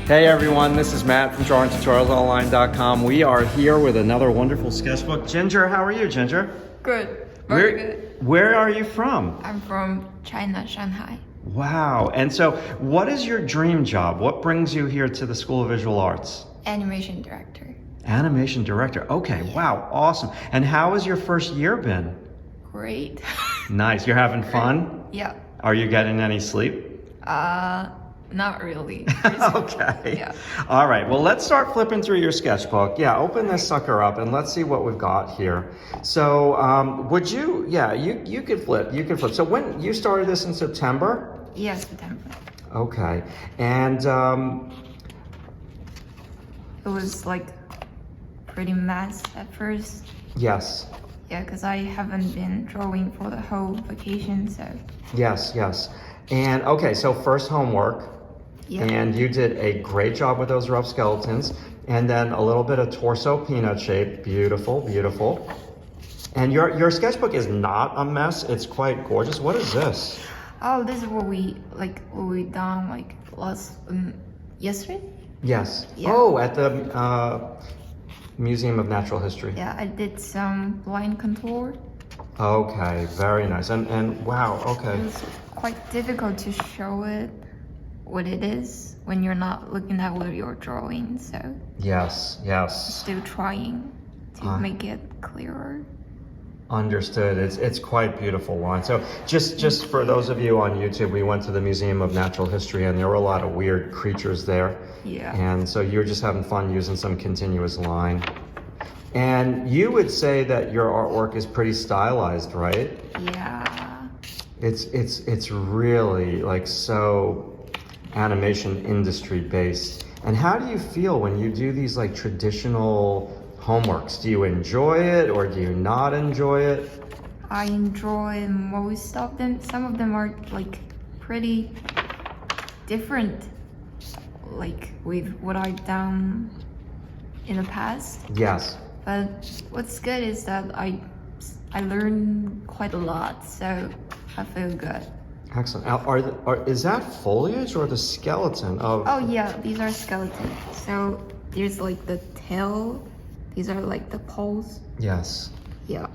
Hey everyone, this is Matt from DrawingTutorialsOnline.com. We are here with another wonderful sketchbook. Ginger, how are you, Ginger? Good, very good. Where are you from? I'm from China, Shanghai. Wow, and so what is your dream job? What brings you here to the School of Visual Arts? Animation director. Animation director, okay, wow, awesome. And how has your first year been? Great. Nice, you're having fun? Yeah. Are you getting any sleep? Not really. Okay. Yeah. All right. Well, let's start flipping through your sketchbook. Yeah, open this sucker up and let's see what we've got here. So, would you? Yeah, you could flip. You could flip. So, when you started this in September? Yeah, September. Okay. And It was like pretty mess at first. yes. Yeah, because I haven't been drawing for the whole vacation, so. Yes. Yes. And okay. So first homework. Yeah. And you did a great job with those rough skeletons. And then a little bit of torso peanut shape. Beautiful, beautiful. And your sketchbook is not a mess. It's quite gorgeous. What is this? Oh, this is what we done like yesterday. Yes. Yeah. Oh, at the Museum of Natural History. Yeah, I did some blind contour. Okay, very nice. And wow, okay. It was quite difficult to show it what it is when you're not looking at what you're drawing, so Yes, yes. still trying to make it clearer. Understood. It's quite beautiful line. So just for those of you on YouTube, we went to the Museum of Natural History and there were a lot of weird creatures there. Yeah. And so you're just having fun using some continuous line. And you would say that your artwork is pretty stylized, right? Yeah. It's really like so animation industry based. And how do you feel when you do these like traditional homeworks? Do you enjoy it or do you not enjoy it? I enjoy most of them. Some of them are like pretty different, like with what I've done in the past. Yes. But what's good is that I learned quite a lot, so I feel good. Excellent. Now, is that foliage or the skeleton of? Oh yeah, these are skeletons. So there's like the tail. These are like the poles. Yes. Yeah.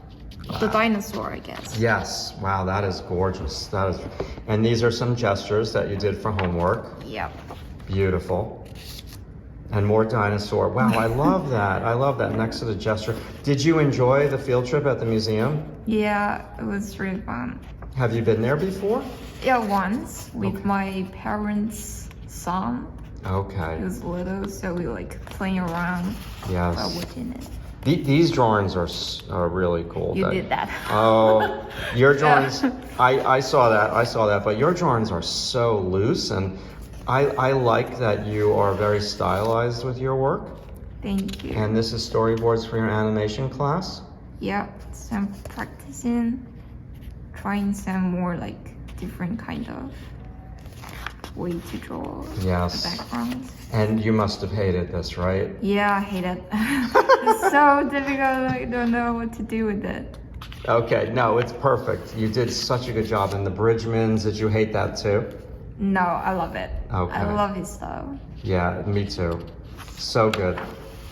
The dinosaur, I guess. Yes. Wow, that is gorgeous. That is. And these are some gestures that you did for homework. Yep. Beautiful. And more dinosaur. Wow, I love that. I love that next to the gesture. Did you enjoy the field trip at the museum? Yeah, it was really fun. Have you been there before? Yeah, once with my parents' son. Okay. He was little, so we like playing around while Yes. watching it. These drawings are really cool. You did that. Oh, your drawings, I saw that, but your drawings are so loose, and I like that you are very stylized with your work. Thank you. And this is storyboards for your animation class? Yeah, so I'm practicing, trying some more like different kind of way to draw Yes. the backgrounds. And you must have hated this, right? Yeah, I hate it. It's so difficult. I don't know what to do with it. Okay, no, it's perfect. You did such a good job. And the Bridgmans, did you hate that too? No, I love it. Okay. I love his style. Yeah, me too. So good.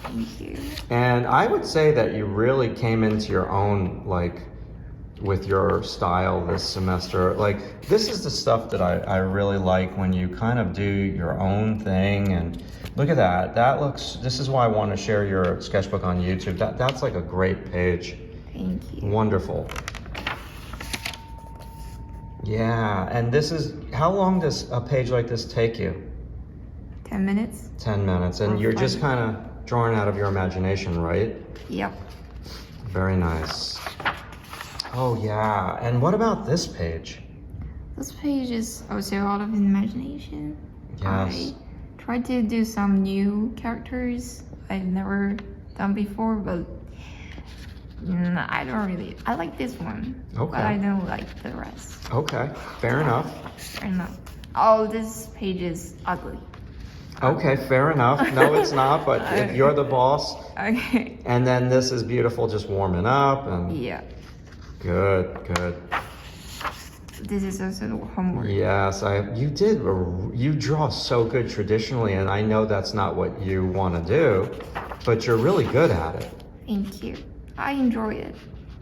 Thank you. And I would say that you really came into your own, like, with your style this semester. Like, this is the stuff that I really like when you kind of do your own thing. And look at that. This is why I want to share your sketchbook on YouTube. That's like a great page. Thank you. Wonderful. Yeah, and how long does a page like this take you? 10 minutes? 10 minutes. And you're just kind of drawing out of your imagination, right? Yep. Very nice. Oh yeah, and what about this page? This page is also out of imagination. Yes. I tried to do some new characters I've never done before, but I like this one. Okay. But I don't like the rest. Okay, fair enough. Fair enough. Oh, this page is ugly. Okay, fair enough. No, it's not, but if you're the boss. Okay. And then this is beautiful, just warming up and Yeah. good, good. This is also homework. Yes, you draw so good traditionally, and I know that's not what you want to do, but you're really good at it. Thank you. I enjoy it.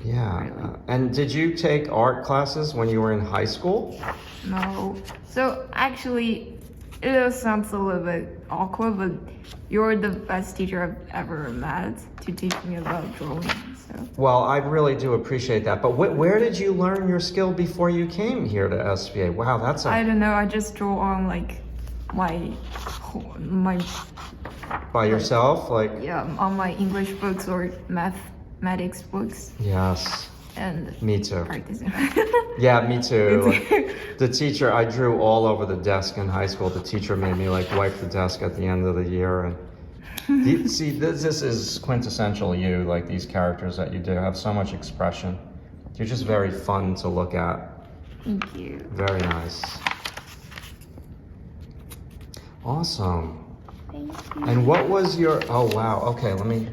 Yeah. Really? And did you take art classes when you were in high school? No. So actually, it sounds a little bit awkward, but you're the best teacher I've ever met to teach me about drawing. So Well, I really do appreciate that. But where did you learn your skill before you came here to SVA? Wow, that's I don't know. I just draw on like my by yourself, like. yeah, on my English books or mathematics books Yes, and me too. practice. Yeah, me too. Like, the teacher, I drew all over the desk in high school. The teacher made me like wipe the desk at the end of the year. And see, this is quintessential you. Like these characters that you do have so much expression. You're just very fun to look at. Thank you. Very nice. Awesome. Thank you. And what was your? Oh wow. Okay, let me.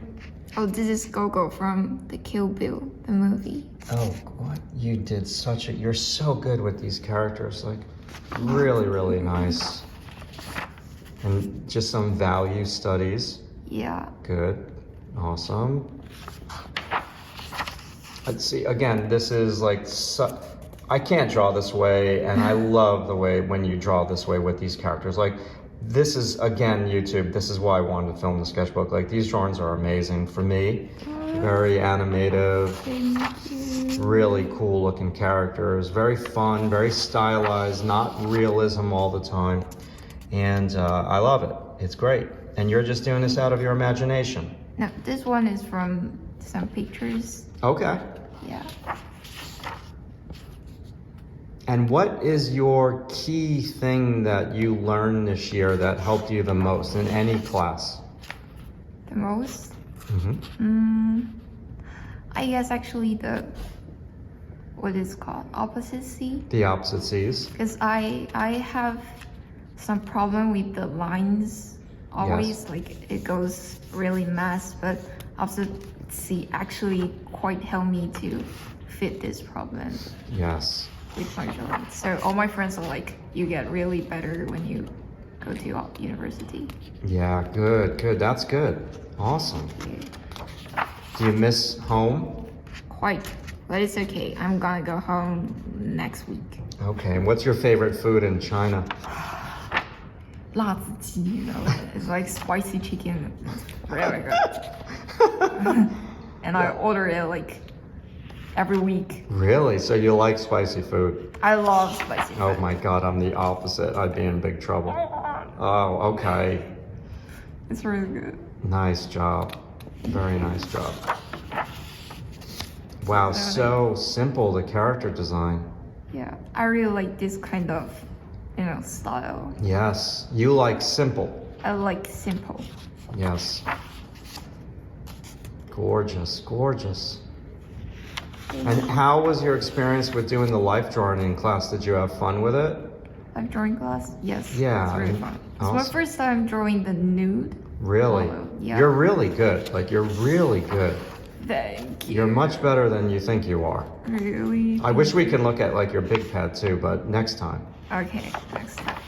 Oh, this is Gogo from the Kill Bill, the movie. Oh, what you did such a. You're so good with these characters. Like, really, really nice. And just some value studies. Yeah. Good. Awesome. Let's see. Again, this is like. I can't draw this way, and I love the way when you draw this way with these characters. Like, this is, again, YouTube. This is why I wanted to film the sketchbook. Like, these drawings are amazing for me. Very animative. Thank you. Really cool looking characters. Very fun, very stylized, not realism all the time. And I love it. It's great. And you're just doing this out of your imagination. No, this one is from some pictures. Okay. Yeah. And what is your key thing that you learned this year that helped you the most in any class? The most? Mm-hmm. I guess actually what is called opposite C. The opposite C's. Because I have some problem with the lines always. Yes. Like it goes really fast, but opposite C actually quite helped me to fit this problem Yes. with my drawing. So all my friends are like, you get really better when you go to university. Yeah, good, good. That's good. Awesome. Do you miss home? Quite, but it's okay. I'm gonna go home next week. Okay, and what's your favorite food in China? 辣子鸡, you know, it's like spicy chicken. It's really good. And I order it like every week. Really? So you like spicy food? I love spicy food. Oh my God, I'm the opposite. I'd be in big trouble. Oh, okay. It's really good. Nice job. Very nice job. Wow, so simple, the character design. Yeah, I really like this kind of, style. Yes, you like simple. I like simple. Yes. Gorgeous, gorgeous. And how was your experience with doing the life drawing in class? Did you have fun with it? Like drawing class? Yes. Yeah, It's really I mean, fun. It's my awesome. first time drawing the nude. Really? Yeah. You're really good. Like, you're really good. Thank you. You're much better than you think you are. Really? I wish we could look at like your big pad too, but next time. Okay, next time.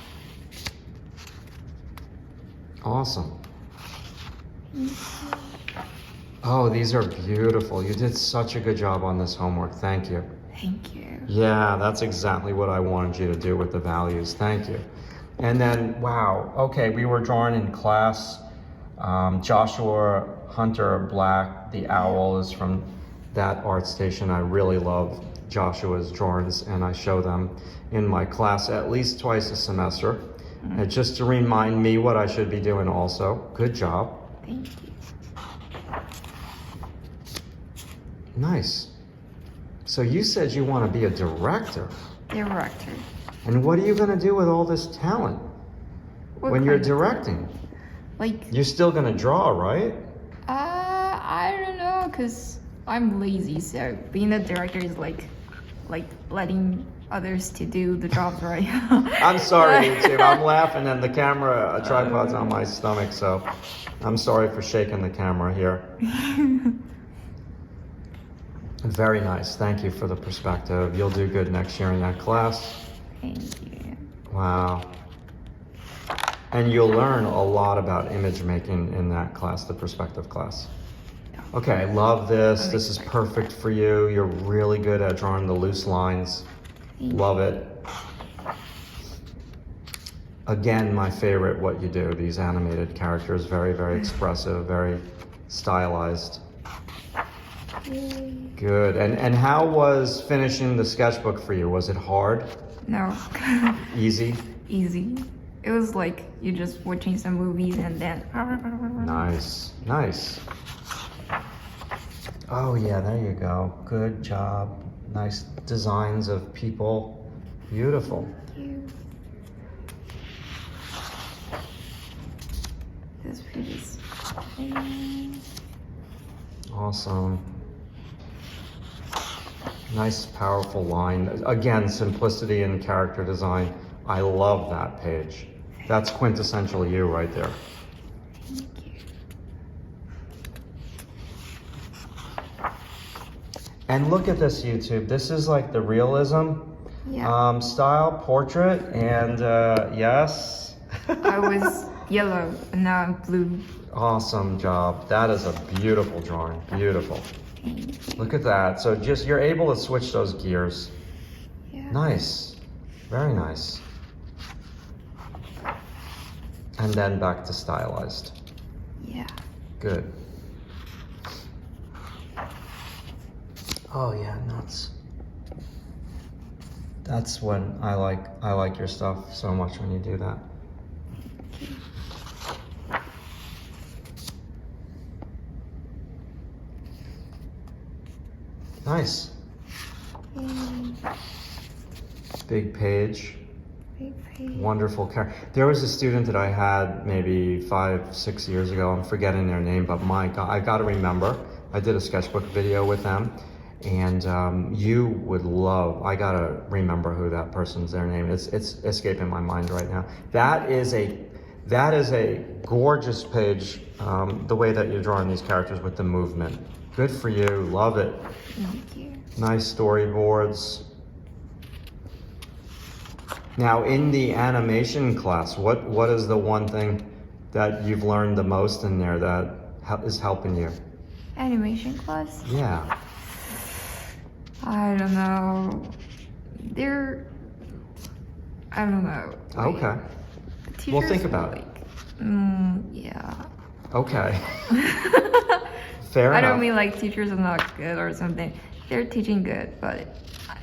Awesome. Oh, these are beautiful. You did such a good job on this homework. Thank you. Thank you. Yeah, that's exactly what I wanted you to do with the values. Thank you. And then, wow. Okay, we were drawing in class. Joshua Hunter Black, the owl, is from that art station. I really love Joshua's drawings, and I show them in my class at least twice a semester. Just to remind me what I should be doing also. Good job. Thank you. Nice. So you said you want to be a director. Director. And what are you going to do with all this talent What when you're kind of- directing? Like, You're still going to draw, right? I don't know, cause I'm lazy. So being a director is like letting others to do the jobs, right? I'm sorry, YouTube. I'm laughing and the camera, a tripod's on my stomach, so I'm sorry for shaking the camera here. Very nice. Thank you for the perspective. You'll do good next year in that class. Thank you. Wow. And you'll learn a lot about image making in that class, the perspective class. Okay, I love this. This is perfect for you. You're really good at drawing the loose lines. Love it. Again, my favorite, what you do, these animated characters, very, very expressive, very stylized. Good. And how was finishing the sketchbook for you? Was it hard? No. Easy? Easy. It was like you just watching some movies and then. Nice, nice. Oh yeah, there you go. Good job. Nice designs of people. Beautiful. Thank you. This piece. Awesome. Nice, powerful line. Again, simplicity in character design. I love that page. That's quintessential you right there. Thank you. And look at this, YouTube. This is like the realism Yeah. style portrait. And yes. I was yellow and now I'm blue. Awesome job. That is a beautiful drawing. Beautiful. Thank you. Look at that. So just you're able to switch those gears. Yeah. Nice. Very nice. And then back to stylized. Yeah. Good. Oh yeah, nuts. That's when I like your stuff so much when you do that. Nice. Big page. Wonderful character. There was a student that I had maybe 5-6 years ago. I'm forgetting their name, but my God, I got to remember. I did a sketchbook video with them, and you would love. I gotta remember who that person's their name. It's escaping my mind right now. That is a gorgeous page. The way that you're drawing these characters with the movement. Good for you. Love it. Thank you. Nice storyboards. Now, in the animation class, what is the one thing that you've learned the most in there that is helping you? Animation class? Yeah. I don't know. I don't know. Okay. Teachers Well, think about it. Yeah. Okay. Fair I enough. don't mean like teachers are not good or something. They're teaching good, but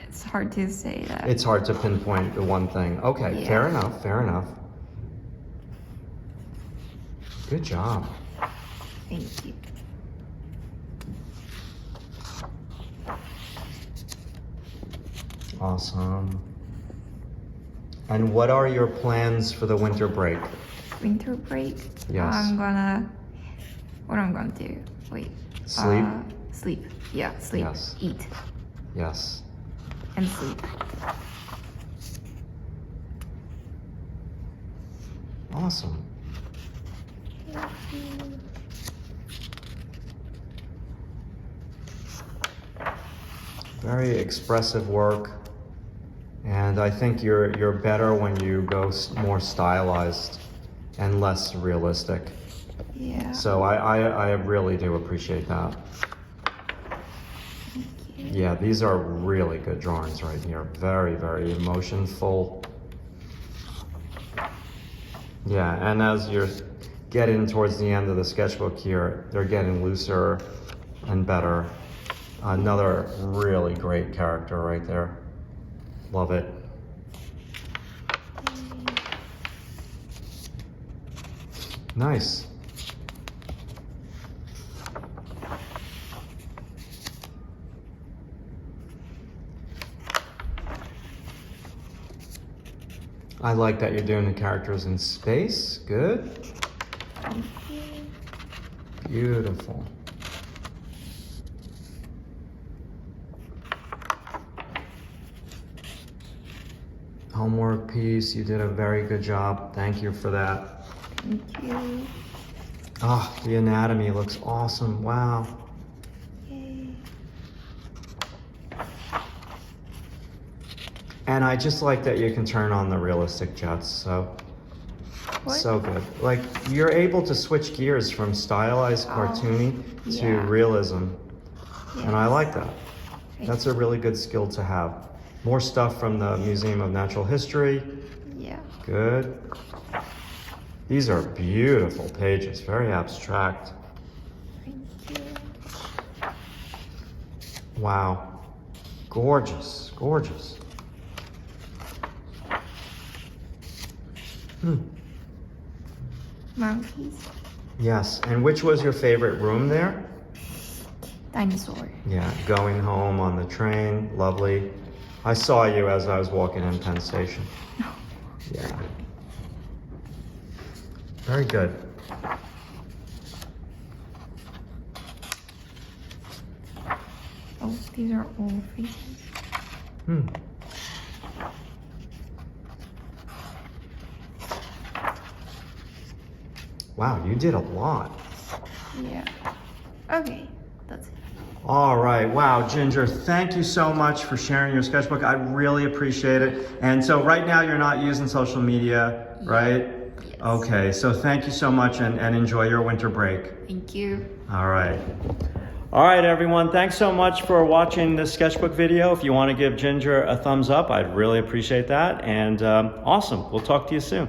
it's hard to say that. It's hard to pinpoint the one thing. Okay, Yeah. fair enough, fair enough. Good job. Thank you. Awesome. And what are your plans for the winter break? Winter break? Yes. What I'm gonna do? Wait. Sleep? Sleep. Yeah, sleep. Yes. Eat. Yes. And sleep. Awesome. Very expressive work. And I think you're better when you go more stylized and less realistic. Yeah. So I really do appreciate that. Thank you. Yeah, these are really good drawings right here. Very, very emotionful. Yeah, and as you're getting towards the end of the sketchbook here, they're getting looser and better. Another really great character right there. Love it. Nice. I like that you're doing the characters in space. Good. Thank you. Beautiful. Homework piece, you did a very good job. Thank you for that. Thank you. Ah, the anatomy looks awesome. Wow. Yay. And I just like that you can turn on the realistic jets, so What? so good. Like you're able to switch gears from stylized cartoony to yeah. realism. And I Yes. like that. That's a really good skill to have. More stuff from the Museum of Natural History. Yeah. Good. These are beautiful pages, very abstract. Thank you. Wow. Gorgeous, gorgeous. Monkeys. Yes, and which was your favorite room there? Dinosaur. Yeah, going home on the train, lovely. I saw you as I was walking in Penn Station. Yeah. Very good. Oh, these are all faces. Hmm. Wow, you did a lot. Yeah. Okay, that's it. All right, wow, Ginger, thank you so much for sharing your sketchbook. I really appreciate it. And so right now you're not using social media, right? Yes. Okay, so thank you so much and enjoy your winter break. Thank you. All right. All right, everyone, thanks so much for watching this sketchbook video. If you want to give Ginger a thumbs up, I'd really appreciate that. And awesome, we'll talk to you soon.